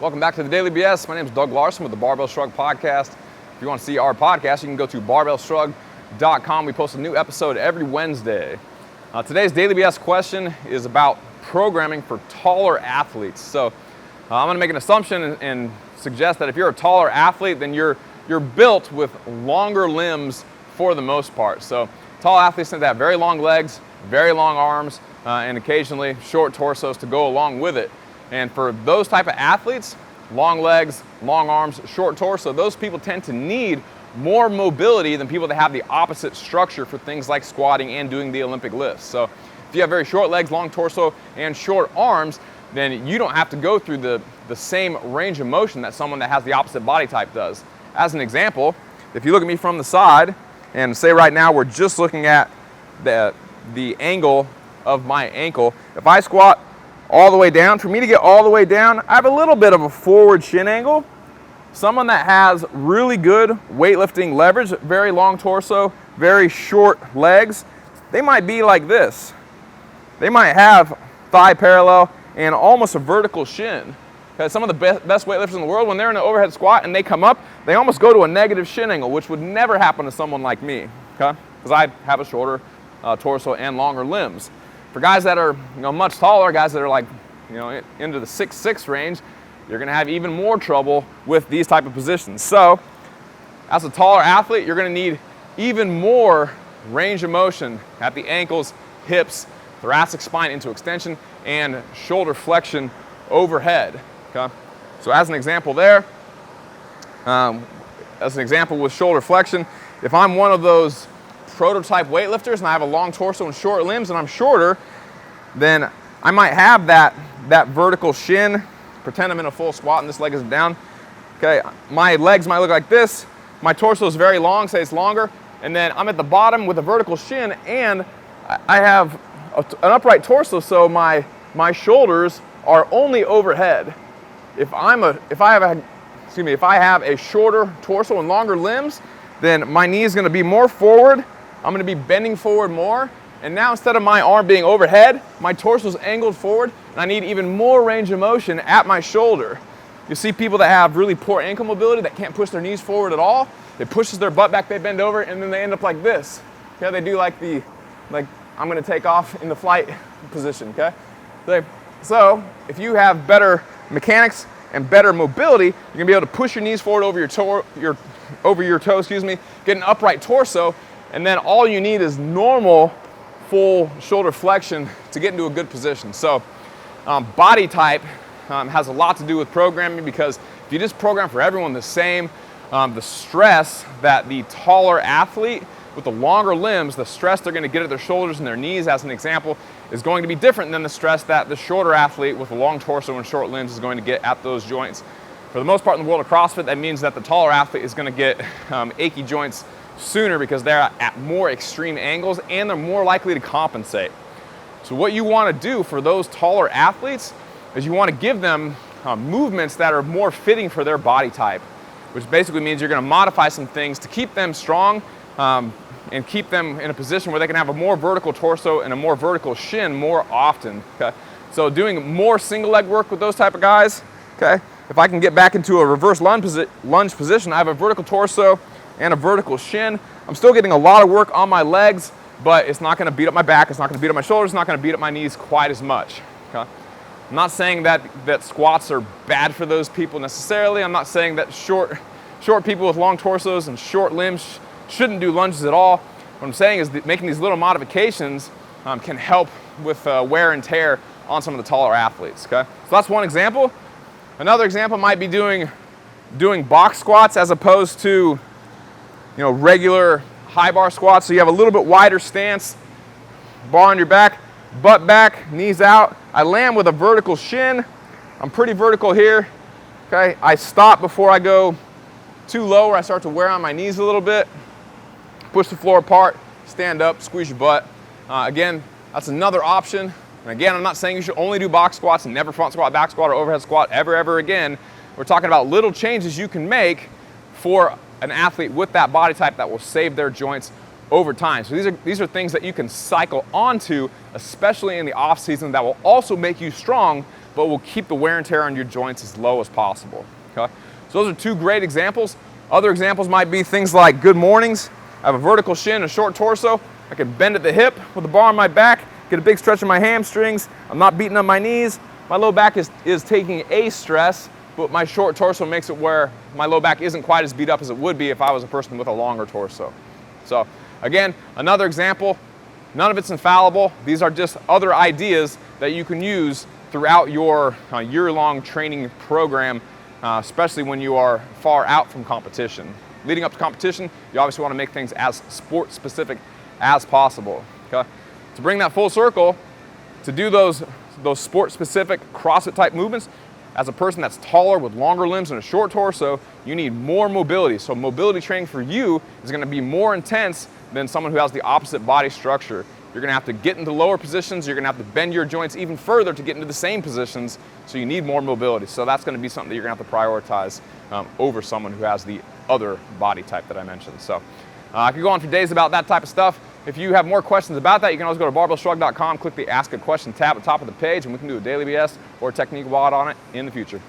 Welcome back to the Daily BS. My name is Doug Larson with the Barbell Shrugged Podcast. If you want to see our podcast, you can go to barbellshrugged.com. We post a new episode every Wednesday. Today's Daily BS question is about programming for taller athletes. So I'm going to make an assumption and suggest that if you're a taller athlete, then you're built with longer limbs for the most part. So tall athletes tend to have very long legs, very long arms, and occasionally short torsos to go along with it. And for those type of athletes, long legs, long arms, short torso, those people tend to need more mobility than people that have the opposite structure for things like squatting and doing the Olympic lifts. So if you have very short legs, long torso, and short arms, then you don't have to go through the same range of motion that someone that has the opposite body type does. As an example, if you look at me from the side, and say right now we're just looking at the angle of my ankle. If I squat all the way down, for me to get all the way down, I have a little bit of a forward shin angle. Someone that has really good weightlifting leverage, very long torso, very short legs, they might be like this. They might have thigh parallel and almost a vertical shin. Because some of the best weightlifters in the world, when they're in an overhead squat and they come up, they almost go to a negative shin angle, which would never happen to someone like me, okay? Because I have a shorter torso and longer limbs. For guys that are much taller, guys that are like into the 6'6" range, you're going to have even more trouble with these type of positions. So as a taller athlete, you're going to need even more range of motion at the ankles, hips, thoracic spine into extension, and shoulder flexion overhead. Okay? So as an example there, as an example with shoulder flexion, if I'm one of those prototype weightlifters and I have a long torso and short limbs and I'm shorter, then I might have that vertical shin. Pretend I'm in a full squat and this leg is down. Okay, my legs might look like this. My torso is very long, say it's longer, and then I'm at the bottom with a vertical shin and I have an upright torso, so my shoulders are only overhead. If I have a shorter torso and longer limbs, then my knee is going to be more forward. I'm going to be bending forward more, and now instead of my arm being overhead, my torso is angled forward, and I need even more range of motion at my shoulder. You see people that have really poor ankle mobility that can't push their knees forward at all. It pushes their butt back, they bend over, and then they end up like this. Okay, they do like I'm going to take off in the flight position. Okay, so if you have better mechanics and better mobility, you're going to be able to push your knees forward over your toes, get an upright torso, and then all you need is normal full shoulder flexion to get into a good position. So body type has a lot to do with programming, because if you just program for everyone the same, the stress that the taller athlete with the longer limbs, the stress they're going to get at their shoulders and their knees, as an example, is going to be different than the stress that the shorter athlete with a long torso and short limbs is going to get at those joints. For the most part in the world of CrossFit, that means that the taller athlete is going to get achy joints sooner because they're at more extreme angles and they're more likely to compensate. So what you want to do for those taller athletes is you want to give them movements that are more fitting for their body type, which basically means you're going to modify some things to keep them strong and keep them in a position where they can have a more vertical torso and a more vertical shin more often. Okay? So doing more single leg work with those type of guys, okay? If I can get back into a reverse lunge position, I have a vertical torso and a vertical shin. I'm still getting a lot of work on my legs, but it's not going to beat up my back, it's not going to beat up my shoulders, it's not going to beat up my knees quite as much. Okay? I'm not saying that squats are bad for those people necessarily. I'm not saying that short people with long torsos and short limbs shouldn't do lunges at all. What I'm saying is that making these little modifications can help with wear and tear on some of the taller athletes. Okay? So that's one example. Another example might be doing box squats as opposed to regular high bar squats. So you have a little bit wider stance, bar on your back, butt back, knees out. I land with a vertical shin. I'm pretty vertical here. Okay, I stop before I go too low where I start to wear on my knees a little bit. Push the floor apart, stand up, squeeze your butt. Again, that's another option. And again, I'm not saying you should only do box squats and never front squat, back squat, or overhead squat ever again. We're talking about little changes you can make for an athlete with that body type that will save their joints over time. So these are things that you can cycle onto, especially in the off season, that will also make you strong but will keep the wear and tear on your joints as low as possible. Okay? So those are two great examples. Other examples might be things like good mornings. I have a vertical shin, a short torso. I can bend at the hip with a bar on my back, get a big stretch in my hamstrings. I'm not beating up my knees. My low back is taking a stress, but my short torso makes it where my low back isn't quite as beat up as it would be if I was a person with a longer torso. So again, another example, none of it's infallible. These are just other ideas that you can use throughout your year-long training program, especially when you are far out from competition. Leading up to competition, you obviously want to make things as sport-specific as possible. Okay? To bring that full circle, to do those sport-specific CrossFit-type movements, as a person that's taller with longer limbs and a short torso, you need more mobility. So mobility training for you is going to be more intense than someone who has the opposite body structure. You're going to have to get into lower positions. You're going to have to bend your joints even further to get into the same positions. So you need more mobility. So that's going to be something that you're going to have to prioritize over someone who has the other body type that I mentioned. So I could go on for days about that type of stuff. If you have more questions about that, you can always go to barbellshrugged.com, click the Ask a Question tab at the top of the page, and we can do a daily BS or a technique WOD on it in the future.